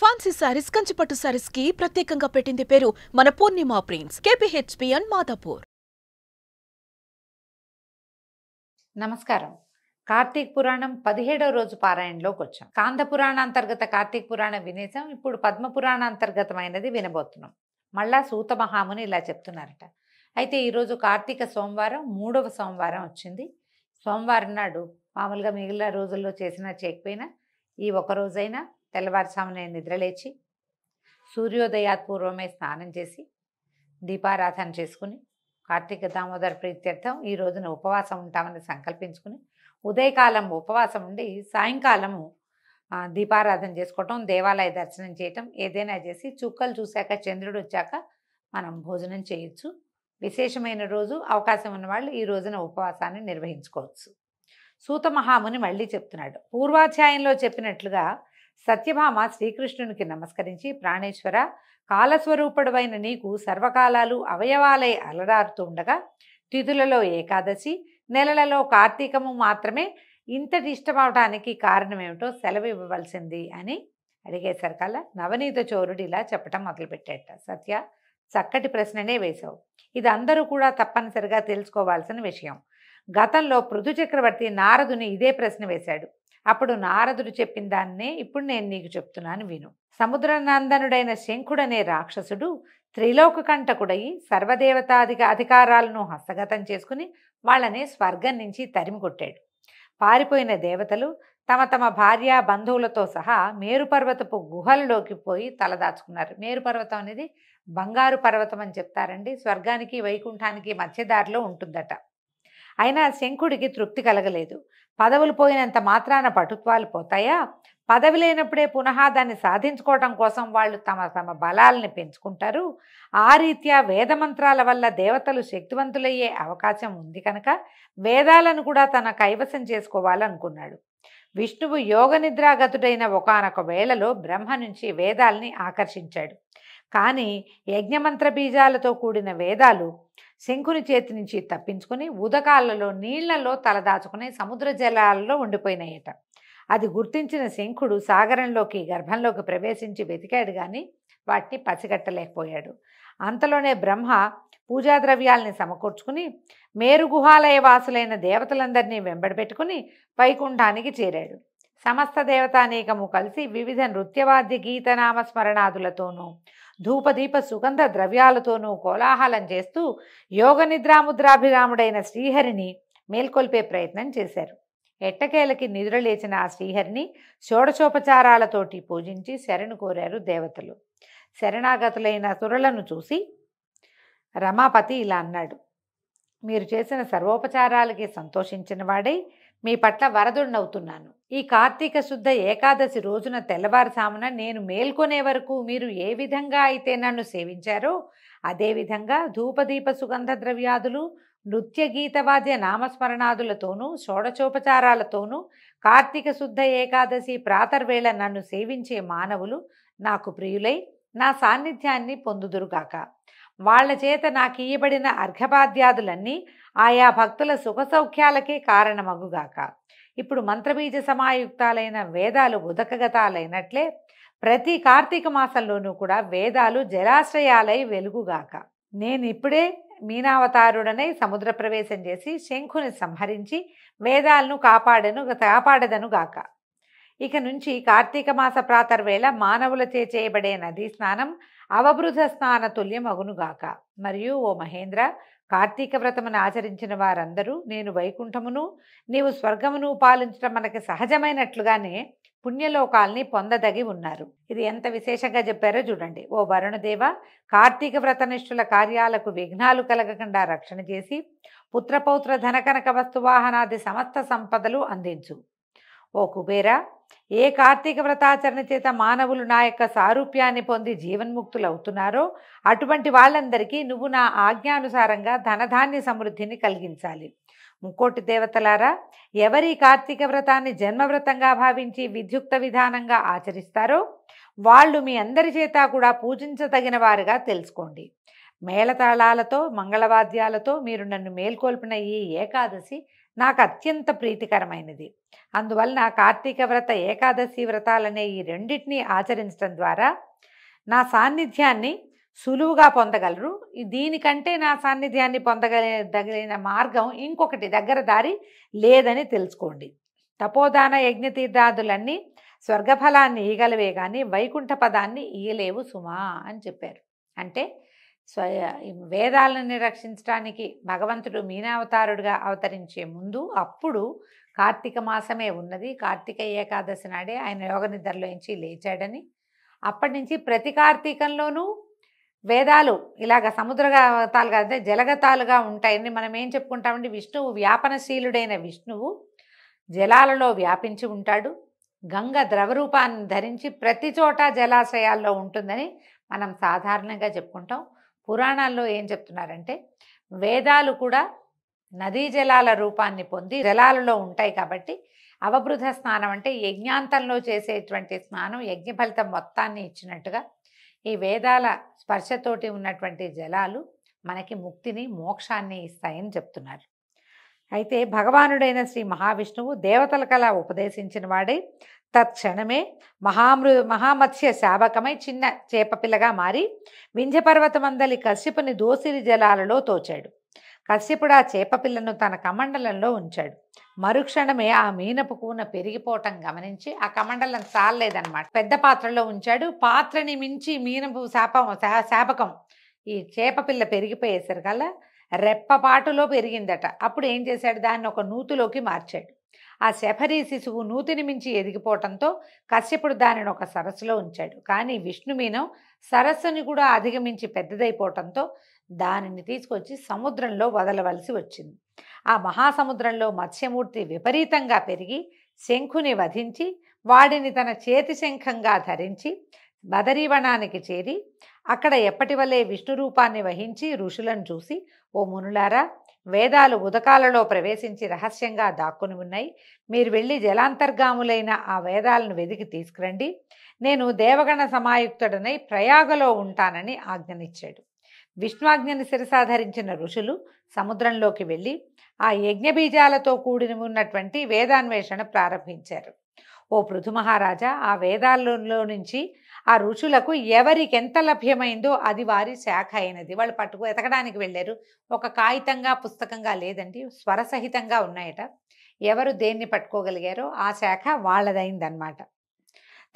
Fancy saris, కంచిపట్టు సారీస్ కి ప్రత్యేకంగా పెట్టింది పేరు మన పూర్ణిమ ప్రింట్స్, కేపీహెచ్పీ అండ్ మాదాపూర్. నమస్కారం. కార్తీక పురాణం 17వ రోజు పారాయణలోకి వచ్చాం. కాంద పురాణాంతర్గత కార్తీక పురాణం వినేసాం. ఇప్పుడు పద్మ పురాణాంతర్గతమైనది వినబోతున్నాం. మళ్ళా సూత మహాముని ఇలా చెప్తున్నారట. అయితే ఈరోజు కార్తీక సోమవారం, 3వ సోమవారం వచ్చింది. సోమవారం నాడు మామూలుగా మిగిలిన రోజుల్లో చేసినా చేయకపోయినా ఈ ఒక రోజైనా తెల్లవారుసామునే నిద్రలేచి సూర్యోదయాత్ పూర్వమే స్నానం చేసి దీపారాధన చేసుకుని కార్తీక దామోదర ప్రీత్యర్థం ఈ రోజున ఉపవాసం ఉంటామని సంకల్పించుకుని ఉదయకాలం ఉపవాసం ఉండి సాయంకాలము దీపారాధన చేసుకోవటం, దేవాలయ దర్శనం చేయటం ఏదైనా చేసి చుక్కలు చూశాక చంద్రుడు వచ్చాక మనం భోజనం చేయొచ్చు. విశేషమైన రోజు, అవకాశం ఉన్నవాళ్ళు ఈ రోజున ఉపవాసాన్ని నిర్వహించుకోవచ్చు. సూత మహాముని మళ్ళీ చెప్తున్నాడు. పూర్వాధ్యాయంలో చెప్పినట్లుగా సత్యభామ శ్రీకృష్ణునికి నమస్కరించి, ప్రాణేశ్వర, కాలస్వరూపుడవైన నీకు సర్వకాలాలు అవయవాలై అలరారుతూ ఉండగా తిథులలో ఏకాదశి, నెలలలో కార్తీకము మాత్రమే ఇంతటి ఇష్టమవటానికి కారణమేమిటో సెలవు ఇవ్వవలసింది అని అడిగేసరికల్లా నవనీత చోరుడు ఇలా చెప్పటం మొదలుపెట్టాట. సత్య, చక్కటి ప్రశ్ననే వేశావు. ఇది అందరూ కూడా తప్పనిసరిగా తెలుసుకోవాల్సిన విషయం. గతంలో పృథు చక్రవర్తి నారదుని ఇదే ప్రశ్న వేశాడు. అప్పుడు నారదుడు చెప్పిన దాన్నే ఇప్పుడు నేను నీకు చెప్తున్నాను, విను. సముద్రనందనుడైన శంఖుడనే రాక్షసుడు త్రిలోక కంటకుడై సర్వదేవతాధిక అధికారాలను హస్తగతం చేసుకుని వాళ్ళని స్వర్గం నుంచి తరిమి కొట్టాడు. పారిపోయిన దేవతలు తమ తమ భార్య బంధువులతో సహా మేరుపర్వతపు గుహలలోకి పోయి తలదాచుకున్నారు. మేరుపర్వతం అనేది బంగారు పర్వతం అని చెప్తారండి. స్వర్గానికి వైకుంఠానికి మధ్యదారిలో ఉంటుందట. అయినా శంఖుడికి తృప్తి కలగలేదు. పదవులు పోయినంత మాత్రాన పటుత్వాలు పోతాయా? పదవి లేనప్పుడే పునః దాన్ని సాధించుకోవటం కోసం వాళ్ళు తమ తమ బలాలని పెంచుకుంటారు. ఆ రీత్యా వేదమంత్రాల వల్ల దేవతలు శక్తివంతులయ్యే అవకాశం ఉంది కనుక వేదాలను కూడా తన కైవసం చేసుకోవాలనుకున్నాడు. విష్ణువు యోగ నిద్రాగతుడైన ఒకానొక వేళలో బ్రహ్మ నుంచి వేదాల్ని ఆకర్షించాడు. కానీ యజ్ఞమంత్ర బీజాలతో కూడిన వేదాలు శంఖుని చేతి నుంచి తప్పించుకుని ఉదకాలలో నీళ్లలో తలదాచుకుని సముద్ర జలాలలో ఉండిపోయినాయట. అది గుర్తించిన శంఖుడు సాగరంలోకి గర్భంలోకి ప్రవేశించి వెతికాడు, కానీ వాటిని పసిగట్టలేకపోయాడు. అంతలోనే బ్రహ్మ పూజాద్రవ్యాల్ని సమకూర్చుకుని మేరుగుహాలయ వాసులైన దేవతలందరినీ వెంబడబెట్టుకుని వైకుంఠానికి చేరాడు. సమస్త దేవతానేకము కలిసి వివిధ నృత్యవాద్య గీతనామ స్మరణాదులతోనూ ధూపదీప సుగంధ ద్రవ్యాలతోనూ కోలాహలం చేస్తూ యోగ నిద్రాముద్రాభిరాముడైన శ్రీహరిని మేల్కొల్పే ప్రయత్నం చేశారు. ఎట్టకేలకి నిద్రలేచిన ఆ శ్రీహరిని షోడశోపచారాలతోటి పూజించి శరణు కోరారు దేవతలు. శరణాగతులైన సురులను చూసి రమాపతి ఇలా అన్నాడు. మీరు చేసిన సర్వోపచారాలకి సంతోషించిన వాడై మీ పట్ల వరదుణ్ణవుతున్నాను. ఈ కార్తీక శుద్ధ ఏకాదశి రోజున తెల్లవారుసామున నేను మేల్కొనే వరకు మీరు ఏ విధంగా అయితే నన్ను సేవించారో అదేవిధంగా ధూపదీప సుగంధ ద్రవ్యాదులు నృత్య గీతవాద్య నామస్మరణాదులతోనూ షోడశోపచారాలతోనూ కార్తీక శుద్ధ ఏకాదశి ప్రాతర్వేళ నన్ను సేవించే మానవులు నాకు ప్రియులై నా సాన్నిధ్యాన్ని పొందుదురుగాక. వాళ్ల చేత నాకు ఇయ్యబడిన అర్ఘ్యపాద్యాదులన్నీ ఆయా భక్తుల సుఖసౌఖ్యాలకే కారణమగుగాక. ఇప్పుడు మంత్రబీజ సమాయుక్తాలైన వేదాలు ఉదకగతాలైనట్లే ప్రతి కార్తీక మాసంలోనూ కూడా వేదాలు జలాశ్రయాలై వెలుగుగాక. నేనిప్పుడే మీనావతారుడనై సముద్ర ప్రవేశం చేసి శంఖుని సంహరించి వేదాలను కాపాడదనుగాక. ఇక నుంచి కార్తీక మాస ప్రాతర్వేళ మానవులచే చేయబడే నదీ స్నానం అవబృధ స్నాన తుల్యం అగునుగాక. మరియు ఓ మహేంద్ర, కార్తీక వ్రతమును ఆచరించిన వారందరూ నేను వైకుంఠమును నీవు స్వర్గమును పాలించడం మనకి సహజమైనట్లుగానే పుణ్యలోకాల్ని పొందదగి ఉన్నారు. ఇది ఎంత విశేషంగా చెప్పారో చూడండి. ఓ వరుణదేవ, కార్తీక వ్రతనిష్ఠుల కార్యాలకు విఘ్నాలు కలగకుండా రక్షణ చేసి పుత్రపౌత్ర ధనకనక వస్తువాహనాది సమస్త సంపదలు అందించు. ఓ కుబేర, ఏ కార్తీక వ్రతాచరణ చేత మానవులు నా యొక్క సారూప్యాన్ని పొంది జీవన్ముక్తులు అవుతున్నారో అటువంటి వాళ్ళందరికీ నువ్వు నా ఆజ్ఞానుసారంగా ధనధాన్య సమృద్ధిని కలిగించాలి. ముక్కోటి దేవతలారా, ఎవరి కార్తీక వ్రతాన్ని జన్మవ్రతంగా భావించి విద్యుక్త విధానంగా ఆచరిస్తారో వాళ్ళు మీ అందరి చేత కూడా పూజించదగిన వారుగా తెలుసుకోండి. మేళతాళాలతో మంగళవాద్యాలతో మీరు నన్ను మేల్కొల్పిన ఈ ఏకాదశి నాకు అత్యంత ప్రీతికరమైనది. అందువలన కార్తీక వ్రత, ఏకాదశి వ్రతాలనే ఈ రెండింటినీ ఆచరించడం ద్వారా నా సాన్నిధ్యాన్ని సులువుగా పొందగలరు. దీనికంటే నా సాన్నిధ్యాన్ని పొందగలిగిన మార్గం ఇంకొకటి దగ్గర దారి లేదని తెలుసుకోండి. తపోదాన యజ్ఞతీర్థాదులన్నీ స్వర్గఫలాన్ని ఇయ్యగలవే కానీ వైకుంఠ పదాన్ని ఇయ్యలేవు సుమా అని చెప్పారు. అంటే వేదాలను రక్షించడానికి భగవంతుడు మీనావతారుడుగా అవతరించే ముందు అప్పుడు కార్తీక మాసమే ఉన్నది. కార్తీక ఏకాదశి నాడే ఆయన యోగ నిద్రలోంచి లేచాడని, అప్పటి నుంచి ప్రతి కార్తీకంలోనూ వేదాలు ఇలాగ సముద్రగతాలుగా అంటే జలగతాలుగా ఉంటాయని మనం ఏం చెప్పుకుంటామండి. విష్ణువు వ్యాపనశీలుడైన విష్ణువు జలాలలో వ్యాపించి ఉంటాడు. గంగ ద్రవరూపాన్ని ధరించి ప్రతి చోట జలాశయాల్లో ఉంటుందని మనం సాధారణంగా చెప్పుకుంటాం. పురాణాల్లో ఏం చెప్తున్నారంటే వేదాలు కూడా నదీ జలాల రూపాన్ని పొంది జలాలలో ఉంటాయి కాబట్టి అవబృధ స్నానం అంటే యజ్ఞాంతంలో చేసేటువంటి స్నానం యజ్ఞ ఫలితం మొత్తాన్ని ఇచ్చినట్టుగా ఈ వేదాల స్పర్శతోటి ఉన్నటువంటి జలాలు మనకి ముక్తిని, మోక్షాన్ని ఇస్తాయని చెప్తున్నారు. అయితే భగవానుడైన శ్రీ మహావిష్ణువు దేవతలకలా ఉపదేశించిన వాడై తత్క్షణమే మహామత్స్య శాబకమై చిన్న చేపపిల్లగా మారి వింధ్యపర్వతమందలి కశ్యపుని దోసిరి జలాలలో తోచాడు. కశ్యపుడు ఆ చేపపిల్లను తన కమండలంలో ఉంచాడు. మరుక్షణమే ఆ మీనపు కూన పెరిగిపోవటం గమనించి ఆ కమండలం చాలలేదన్నమాట, పెద్ద పాత్రలో ఉంచాడు. పాత్రని మించి మీనపు శాపకం ఈ చేపపిల్ల పెరిగిపోయేసరికల్లా రెప్పపాటులో పెరిగిందట. అప్పుడు ఏం చేశాడు, దాన్ని ఒక నూతిలోకి మార్చాడు. ఆ శఫరీ శిశువు నూతిని మించి ఎదిగిపోవటంతో కశ్యపుడు దానిని ఒక సరస్సులో ఉంచాడు. కానీ విష్ణుమీనం సరస్సుని కూడా అధిగమించి పెద్దదైపోవటంతో దానిని తీసుకొచ్చి సముద్రంలో వదలవలసి వచ్చింది. ఆ మహాసముద్రంలో మత్స్యమూర్తి విపరీతంగా పెరిగి శంఖుని వధించి వాడిని తన చేతి శంఖంగా ధరించి బదరీవనానికి చేరి అక్కడ ఎప్పటి వలె విష్ణు రూపాన్ని వహించి ఋషులను చూసి, ఓ మునులారా, వేదాలు ఉదకాలలో ప్రవేశించి రహస్యంగా దాక్కుని ఉన్నాయి. మీరు వెళ్ళి జలాంతర్గాములైన ఆ వేదాలను వెదికి తీసుకురండి. నేను దేవగణ సమాయుక్తుడనై ప్రయాగలో ఉంటానని ఆజ్ఞనిచ్చాడు. విష్ణువాజ్ఞని శిరసాధరించిన ఋషులు సముద్రంలోకి వెళ్ళి ఆ యజ్ఞబీజాలతో కూడిన ఉన్నటువంటి వేదాన్వేషణ ప్రారంభించారు. ఓ పృథు మహారాజా, ఆ వేదాలలో నుంచి ఆ ఋషులకు ఎవరికి ఎంత లభ్యమైందో అది వారి శాఖ అయినది. వాళ్ళు ఎతకడానికి వెళ్ళారు. ఒక కాగితంగా పుస్తకంగా లేదండి, స్వరసహితంగా ఉన్నాయట. ఎవరు దేన్ని పట్టుకోగలిగారో ఆ శాఖ వాళ్ళదైందనమాట.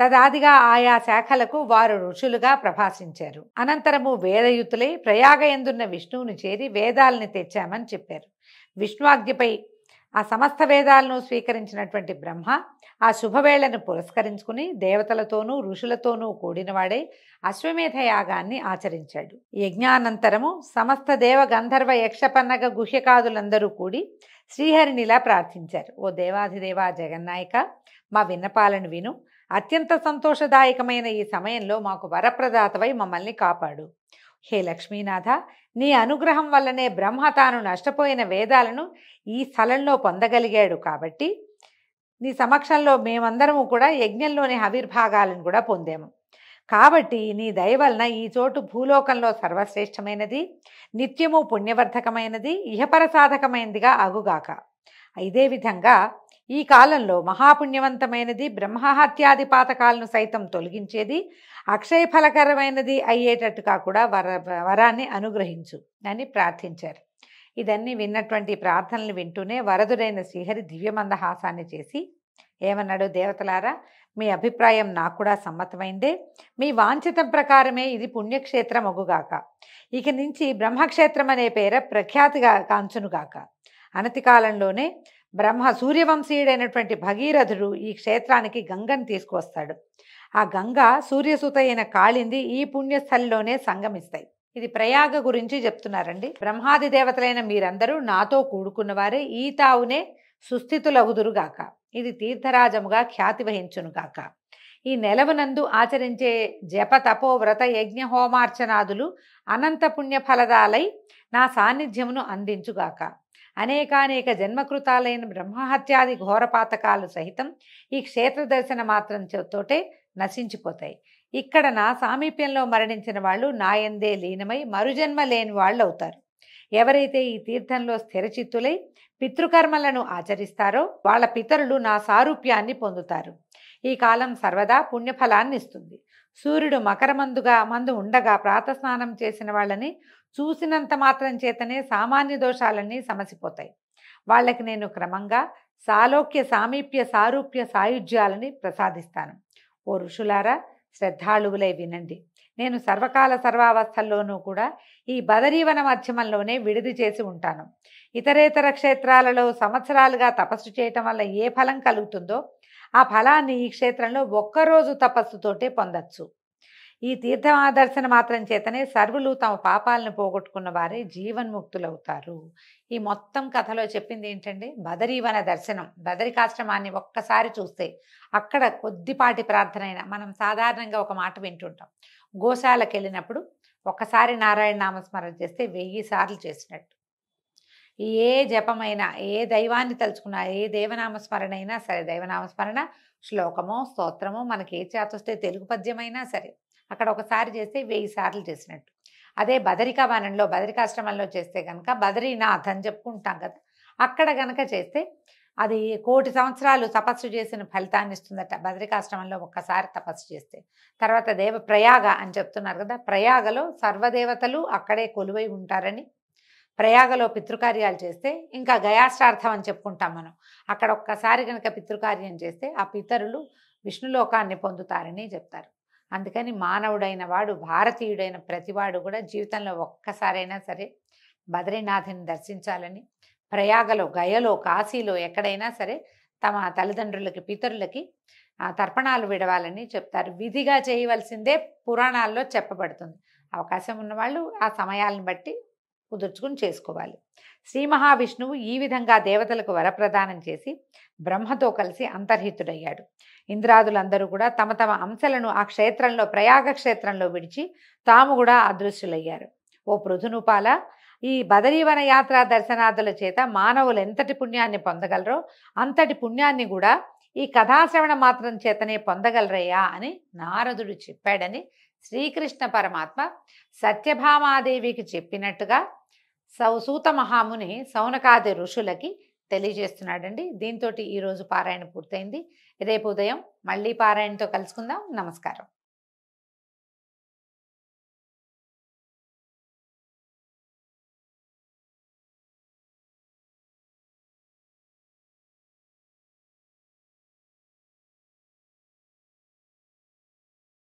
తదాదిగా ఆయా శాఖలకు వారు ఋషులుగా ప్రభాసించారు. అనంతరము వేదయుతులై ప్రయాగ ఎందున్న విష్ణువుని చేరి వేదాలని తెచ్చామని చెప్పారు. విష్ణువాజ్ఞపై ఆ సమస్త వేదాలను స్వీకరించినటువంటి బ్రహ్మ ఆ శుభవేళను పురస్కరించుకుని దేవతలతోనూ ఋషులతోనూ కూడినవాడై అశ్వమేధ యాగాన్ని ఆచరించాడు. యజ్ఞానంతరము సమస్త దేవ గంధర్వ యక్షపన్నగ గుహ్యకాదులందరూ కూడి శ్రీహరినిలా ప్రార్థించారు. ఓ దేవాధిదేవ జగన్నాయక, మా విన్నపాలను విను. అత్యంత సంతోషదాయకమైన ఈ సమయంలో మాకు వరప్రదాతవై మమ్మల్ని కాపాడు. హే లక్ష్మీనాథ, నీ అనుగ్రహం వల్లనే బ్రహ్మ తాను నష్టపోయిన వేదాలను ఈ స్థలంలో పొందగలిగాడు. కాబట్టి నీ సమక్షంలో మేమందరము కూడా యజ్ఞంలోని ఆవిర్భాగాలను కూడా పొందాము. కాబట్టి నీ దయ వలన ఈ చోటు భూలోకంలో సర్వశ్రేష్టమైనది, నిత్యము పుణ్యవర్ధకమైనది, ఇహపర సాధకమైనదిగా అగుగాక. ఇదే విధంగా ఈ కాలంలో మహాపుణ్యవంతమైనది, బ్రహ్మహత్యాది పాతకాలను సైతం తొలగించేది, అక్షయ ఫలకరమైనది అయ్యేటట్టుగా కూడా వరాన్ని అనుగ్రహించు అని ప్రార్థించారు. ఇదన్నీ విన్నటువంటి ప్రార్థనలు వింటూనే వరదుడైన శ్రీహరి దివ్యమందహాసాన్ని చేసి ఏమన్నాడు, దేవతలారా, మీ అభిప్రాయం నాకు కూడా సమ్మతమైందే. మీ వాంఛితం ప్రకారమే ఇది పుణ్యక్షేత్రం అగుగాక. ఇక నుంచి బ్రహ్మక్షేత్రం అనే పేర ప్రఖ్యాతిగా కాంచునుగాక. అనతి కాలంలోనే బ్రహ్మ సూర్యవంశీయుడైనటువంటి భగీరథుడు ఈ క్షేత్రానికి గంగను తీసుకువస్తాడు. ఆ గంగ సూర్యసుత అయిన కాళింది ఈ పుణ్యస్థలిలోనే సంగమిస్తాయి. ఇది ప్రయాగ గురించి చెప్తున్నారండి. బ్రహ్మాది దేవతలైన మీరందరూ నాతో కూడుకున్నవారే ఈ తావునే సుస్థితులగుదురుగాక. ఇది తీర్థరాజముగా ఖ్యాతి వహించునుగాక. ఈ నెలవునందు ఆచరించే జప తపో వ్రత యజ్ఞ హోమార్చనాదులు అనంత పుణ్యఫలదాలై నా సాన్నిధ్యమును అందించుగాక. అనేకానేక జన్మకృతాలైన బ్రహ్మహత్యాది ఘోరపాతకాలు సహితం ఈ క్షేత్ర దర్శన మాత్రం తోటే నశించిపోతాయి. ఇక్కడ నా సామీప్యంలో మరణించిన వాళ్ళు నాయందే లీనమై మరుజన్మ లేని వాళ్ళు అవుతారు. ఎవరైతే ఈ తీర్థంలో స్థిరచిత్తులై పితృకర్మలను ఆచరిస్తారో వాళ్ళ పితరులు నా సారూప్యాన్ని పొందుతారు. ఈ కాలం సర్వదా పుణ్యఫలాన్ని ఇస్తుంది. సూర్యుడు మందు ఉండగా ప్రాతస్నానం చేసిన వాళ్ళని చూసినంత మాత్రం చేతనే సామాన్య దోషాలన్నీ సమసిపోతాయి. వాళ్ళకి నేను క్రమంగా సాలోక్య సామీప్య సారూప్య సాయుధ్యాలని ప్రసాదిస్తాను. ఓ ఋషులారా, శ్రద్ధాళువులై వినండి. నేను సర్వకాల సర్వావస్థల్లోనూ కూడా ఈ బదరీవన మధ్యమంలోనే విడిది చేసి ఉంటాను. ఇతరేతర క్షేత్రాలలో సంవత్సరాలుగా తపస్సు చేయటం వల్ల ఏ ఫలం కలుగుతుందో ఆ ఫలాన్ని ఈ క్షేత్రంలో ఒక్కరోజు తపస్సుతోటే పొందొచ్చు. ఈ తీర్థదర్శన మాత్రం చేతనే సర్వులు తమ పాపాలను పోగొట్టుకున్న వారే జీవన్ముక్తులవుతారు. ఈ మొత్తం కథలో చెప్పింది ఏంటంటే బదరీవన దర్శనం. బదరికాశ్రమాన్ని ఒక్కసారి చూస్తే అక్కడ కొద్దిపాటి ప్రార్థన అయినా, మనం సాధారణంగా ఒక మాట వింటుంటాం, గోశాలకు వెళ్ళినప్పుడు ఒక్కసారి నారాయణ నామస్మరణ చేస్తే 1000 సార్లు చేసినట్టు. ఏ జపమైనా, ఏ దైవాన్ని తలుచుకున్నా, ఏ దేవనామస్మరణ అయినా సరే, దైవనామస్మరణ శ్లోకమో స్తోత్రమో మనకి ఏ చేతొస్తే తెలుగు పద్యమైనా సరే అక్కడ ఒకసారి చేస్తే 1000 సార్లు చేసినట్టు. అదే బదరికావనంలో బదరికాశ్రమంలో చేస్తే కనుక బదరీనాథ్ అని చెప్పుకుంటాం కదా, అక్కడ కనుక చేస్తే అది 1,000,000 సంవత్సరాలు తపస్సు చేసిన ఫలితాన్ని ఇస్తుందట. బదరికాశ్రమంలో ఒక్కసారి తపస్సు చేస్తే. తర్వాత ప్రయాగ అని చెప్తున్నారు కదా, ప్రయాగలో సర్వదేవతలు అక్కడే కొలువై ఉంటారని, ప్రయాగలో పితృకార్యాలు చేస్తే, ఇంకా గయాశ్రార్థం అని చెప్పుకుంటాం మనం, అక్కడ ఒక్కసారి కనుక పితృకార్యం చేస్తే ఆ పితరులు విష్ణులోకాన్ని పొందుతారని చెప్తారు. అందుకని మానవుడైన వాడు, భారతీయుడైన ప్రతివాడు కూడా జీవితంలో ఒక్కసారైనా సరే బద్రీనాథుని దర్శించాలని, ప్రయాగలో, గయలో, కాశీలో ఎక్కడైనా సరే తమ తల్లిదండ్రులకి, పితరులకి తర్పణాలు విడవాలని చెప్తారు. విధిగా చేయవలసిందే పురాణాల్లో చెప్పబడుతుంది. అవకాశం ఉన్నవాళ్ళు ఆ సమయాలను బట్టి కుదుర్చుకుని చేసుకోవాలి. శ్రీ మహావిష్ణువు ఈ విధంగా దేవతలకు వరప్రదానం చేసి బ్రహ్మతో కలిసి అంతర్హితుడయ్యాడు. ఇంద్రాదులందరూ కూడా తమ తమ అంశలను ఆ క్షేత్రంలో, ప్రయాగ క్షేత్రంలో విడిచి తాము కూడా అదృశ్యులయ్యారు. ఓ పృథునుపాల, ఈ బదరీవన యాత్రా దర్శనాదుల చేత మానవులు ఎంతటి పుణ్యాన్ని పొందగలరో అంతటి పుణ్యాన్ని కూడా ఈ కథాశ్రవణ మాత్రం చేతనే పొందగలరయ్యా అని నారదుడు చెప్పాడని శ్రీకృష్ణ పరమాత్మ సత్యభామాదేవికి చెప్పినట్టుగా సూత మహాముని సౌనకాది ఋషులకి తెలియజేస్తున్నాడండి. దీంతో ఈరోజు పారాయణ పూర్తయింది. రేపు ఉదయం మళ్ళీ పారాయణతో కలుసుకుందాం. నమస్కారం.